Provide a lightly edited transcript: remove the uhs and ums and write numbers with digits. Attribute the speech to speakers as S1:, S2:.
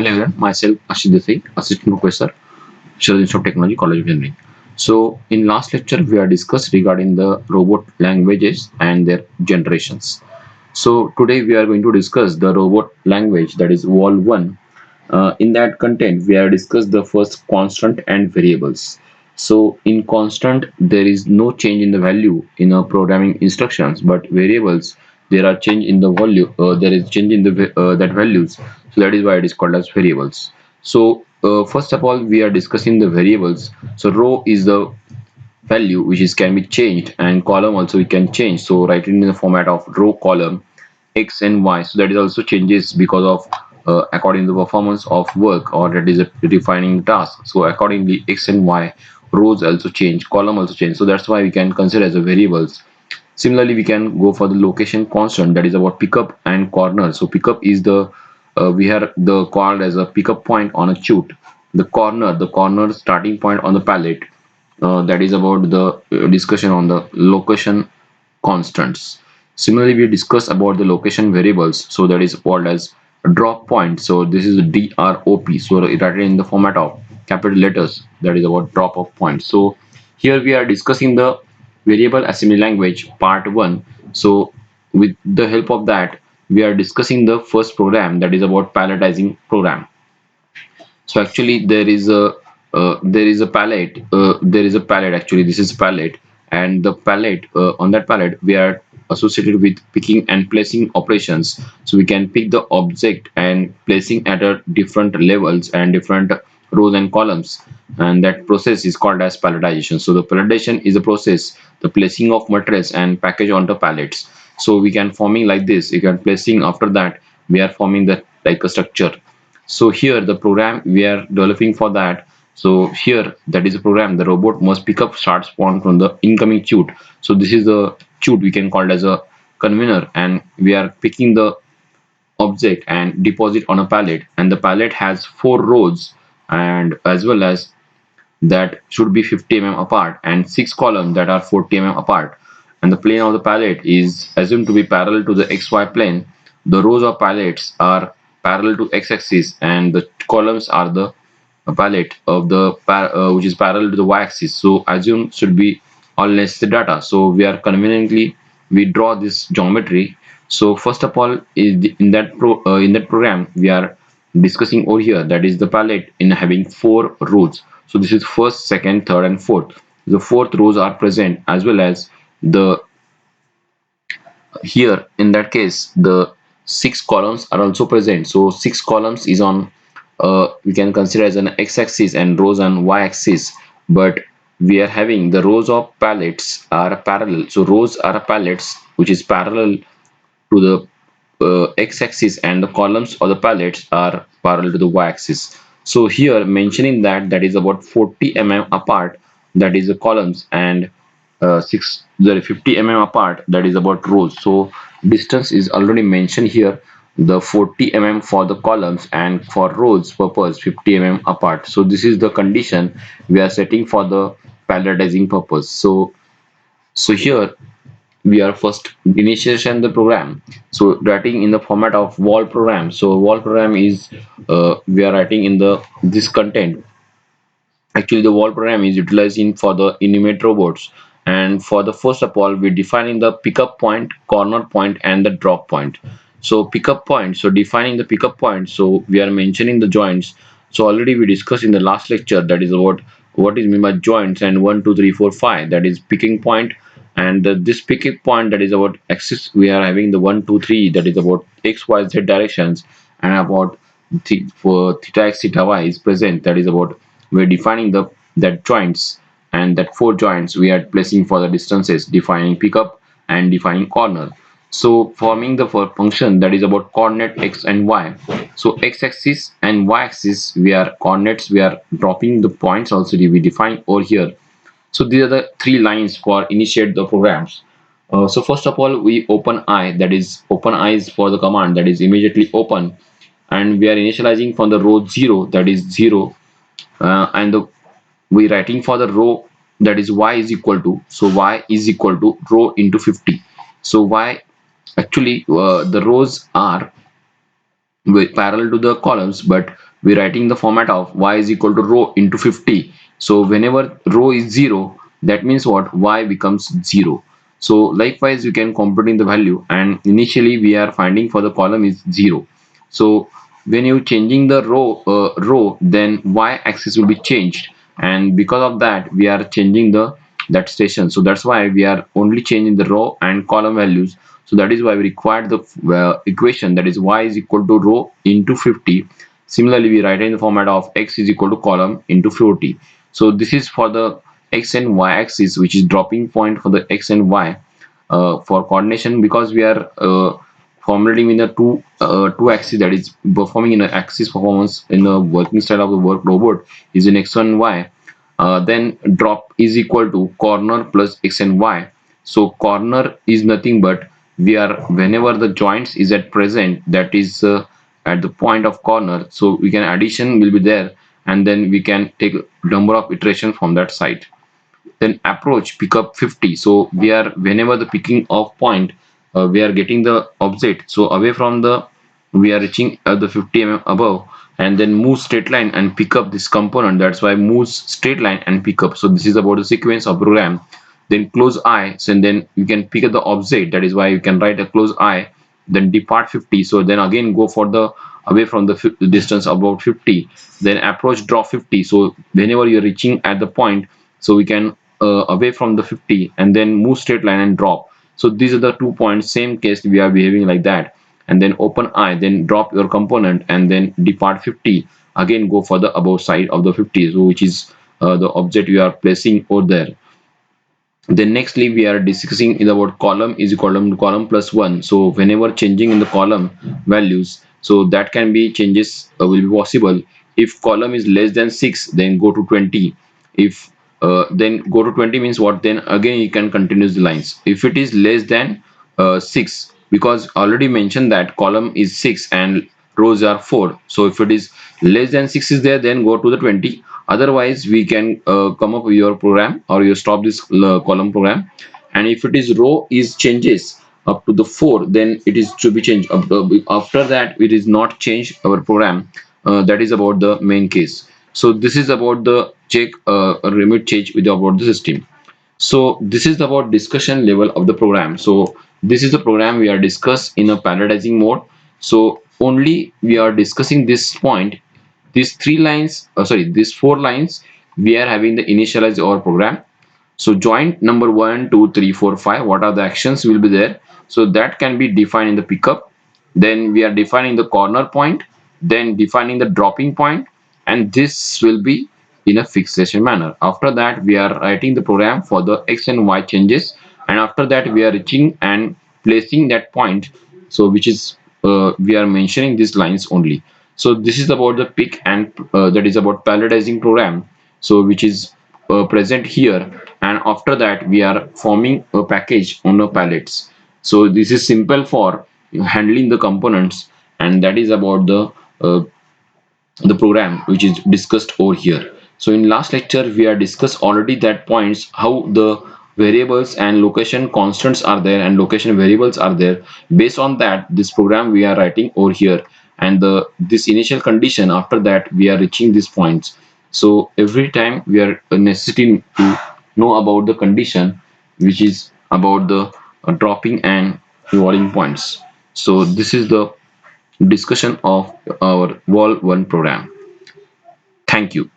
S1: Hello everyone, myself Ashit Desai, Assistant Professor, Children Institute of Technology, College of Engineering. So, in last lecture, we are discussed regarding the robot languages and their generations. So, today we are going to discuss the robot language that is Val-I. In that content, we have discussed the first constant and variables. So, in constant, there is no change in the value in a programming instructions, but variables there are change in the value. There is change in the that values. So that is why it is called as variables. So first of all, we are discussing the variables. So row is the value which is can be changed, and column also we can change. So write it in the format of row column x and y. So that is also changes because of according to the performance of work, or that is a defining task. So accordingly x and y rows also change, column also change. So that's why we can consider as a variables. Similarly, we can go for the location constant, that is about pickup and corner. So pickup is the we have the called as a pickup point on a chute. The corner starting point on the palette. That is about the discussion on the location constants. Similarly, we discuss about the location variables. So that is called as drop point. So this is drop. So written in the format of capital letters. That is about drop of point. So here we are discussing the variable assembly language part 1. So with the help of that, we are discussing the first program, that is about palletizing program. So actually there is a palette. Actually, this is palette, and the palette, on that palette we are associated with picking and placing operations. So we can pick the object and placing at a different levels and different rows and columns, and that process is called as palletization. So the palletization is a process, the placing of materials and package onto pallets. So we can forming like this, you can placing, after that we are forming that like a structure. So here the program we are developing for that. So here that is a program, the robot must pick up start spawn from the incoming chute. So this is the chute, we can call it as a convener, and we are picking the object and deposit on a pallet, and the pallet has 4 rows, and as well as that should be 50 mm apart, and 6 columns that are 40 mm apart, and the plane of the pallet is assumed to be parallel to the xy plane. The rows of pallets are parallel to x-axis, and the columns are the pallet of the which is parallel to the y-axis. So assume should be all necessary data. So we are conveniently we draw this geometry. So first of all, in that program we are discussing over here, that is the palette in having 4 rows. So this is first, second, third, and fourth. The fourth rows are present, as well as the here in that case the 6 columns are also present. So 6 columns is on we can consider as an x-axis and rows on y-axis, but we are having the rows of pallets are parallel. So rows are pallets which is parallel to the x-axis, and the columns or the pallets are parallel to the y-axis. So here mentioning that that is about 40 mm apart, that is the columns, and 50 mm apart, that is about rows. So distance is already mentioned here, the 40 mm for the columns, and for rows purpose 50 mm apart. So this is the condition we are setting for the palletizing purpose. So here we are first initiation the program. So writing in the format of wall program. So wall program is we are writing in the this content. Actually, the wall program is utilizing for the animate robots, and for the first of all we defining the pickup point, corner point, and the drop point. So pickup point, so defining the pickup point, so we are mentioning the joints. So already we discussed in the last lecture, that is about what is meant by joints, and 1 2 3 4 5, that is picking point. And this picking point, that is about axis, we are having the 1 2 3, that is about x y z directions, and about for theta x theta y is present, that is about we're defining the that joints, and that 4 joints we are placing for the distances, defining pickup and defining corner. So forming the function, that is about coordinate x and y. So x-axis and y-axis we are coordinates, we are dropping the points also we define over here. So these are the 3 lines for initiate the programs. So first of all we open I, that is open I is for the command, that is immediately open, and we are initializing from the row 0, that is 0, and we writing for the row, that is y is equal to, so y is equal to row into 50. So y actually the rows are parallel to the columns, but we're writing the format of y is equal to row into 50. So whenever row is 0, that means what, y becomes 0. So likewise you can compute in the value, and initially we are finding for the column is 0. So when you changing the row, then y axis will be changed, and because of that we are changing the that station. So that's why we are only changing the row and column values. So that is why we require the equation, that is y is equal to row into 50. Similarly, we write in the format of x is equal to column into 40. So this is for the x and y axis, which is dropping point for the x and y. For coordination, because we are formulating in the two axis, that is performing in an axis performance in the working style of the work robot is in x and y. Then drop is equal to corner plus x and y. So corner is nothing but we are, whenever the joints is at present, that is at the point of corner, so we can addition will be there, and then we can take number of iteration from that side. Then approach pick up 50. So we are, whenever the picking of point, we are getting the object so away from the, we are reaching the 50 mm above, and then move straight line and pick up this component. That's why moves straight line and pick up. So this is about the sequence of program. Then close eye, so then you can pick up the object, that is why you can write a close eye, then depart 50. So then again go for the away from the distance about 50, then approach drop 50. So whenever you're reaching at the point, so we can away from the 50 and then move straight line and drop. So these are the 2 points, same case we are behaving like that. And then open eye, then drop your component and then depart 50, again go for the above side of the 50, so which is the object you are placing over there. Then nextly we are discussing is about column is column to column plus 1. So whenever changing in the column values, so that can be changes will be possible. If column is less than 6, then go to 20. If then go to 20 means what, then again you can continue the lines. If it is less than 6, because already mentioned that column is 6 and rows are 4, so if it is less than 6 is there, then go to the 20. Otherwise we can come up with your program, or you stop this column program. And if it is row is changes up to the 4, then it is to be changed up after that it is not changed our program. That is about the main case. So this is about the check remote change with about the system. So this is about discussion level of the program. So this is the program we are discuss in a parallelizing mode. So only we are discussing this point, these three lines, these four lines, we are having the initialize our program. So joint number 1, 2, 3, 4, 5, what are the actions will be there? So that can be defined in the pickup. Then we are defining the corner point, then defining the dropping point, and this will be in a fixation manner. After that, we are writing the program for the x and y changes, and after that we are reaching and placing that point. So which is we are mentioning these lines only. So this is about the pick and that is about palletizing program. So which is present here, and after that we are forming a package on the pallets. So this is simple for handling the components, and that is about the program which is discussed over here. So in last lecture we are discussed already that points how the variables and location constants are there and location variables are there. Based on that, this program we are writing over here, and the this initial condition, after that we are reaching these points. So every time we are necessitating to know about the condition which is about the dropping and revolving points. So this is the discussion of our Wall 1 program. Thank you.